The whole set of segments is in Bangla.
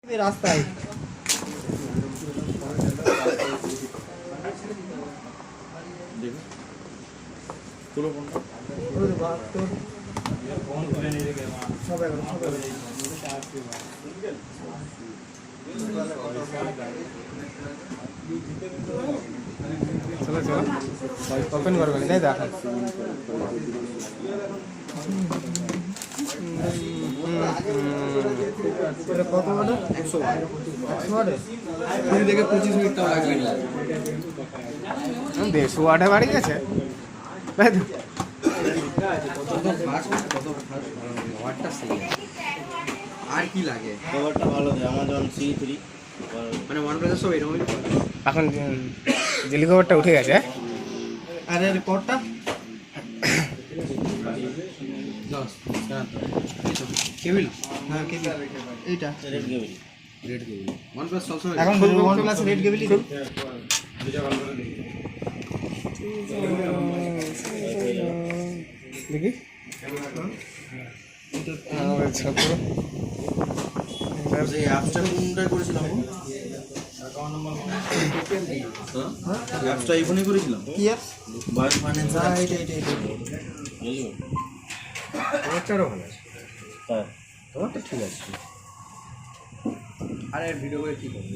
রাস্তায় চলো চলো ওপেন করবেন তাই দেখো কত ওয়াটের 100 ওয়াটের 20 থেকে 25 মিনিট তাও লাগবে না 150 ওয়াটে বাড়ি গেছে তাই তো কত ফাস্ট ওয়াটটা সেই আর কি লাগে কভারটা ভালো দেয় Amazon C3 মানে OnePlus সব এরকমই এখন জেলি কভারটা উঠে গেছে আরে কোডটা কেবল হ্যাঁ কেবল এইটা রেড কেবল OnePlus সবসময় এখন OnePlus রেড কেবলই দেব দেখি আচ্ছা পুরো এই অ্যাপসটা কোনটা করেছিলাম অ্যাকাউন্ট নাম্বার হ্যাঁ অ্যাপসটা আইফোনে করেছিলাম কি অ্যাপস বায়োস ফাইন্যান্স এইটা ওটারও ভালো আছে হ্যাঁ তোমারটা ঠিক আছে আরে ভিডিও করে কি করব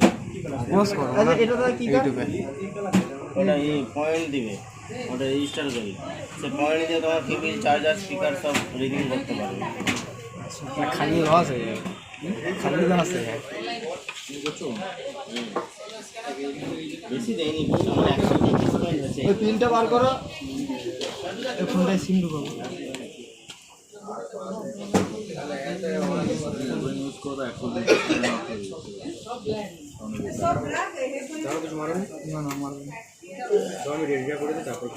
পোস্ট করব আচ্ছা এটা তো কি ইউটিউবে ওটা এই পয়েন্ট দিবে ওটা রেজিস্টার করবে সে পয়েন্ট দিয়ে তোমার কেবল চার্জার স্পিকার সব রিডিং করতে পারবে খালি লস হয়ে যায় খালি লস হয়ে যায় বেশি দেয়নি আমার 100 পয়েন্ট আছে ওই পিনটা বার করো এই ফোনটায় সিম ঢুকাবো ইউজ করো 100 তাও কিছু মারো না না মারবে না তো আমি রেডিয়া করে দিই তারপর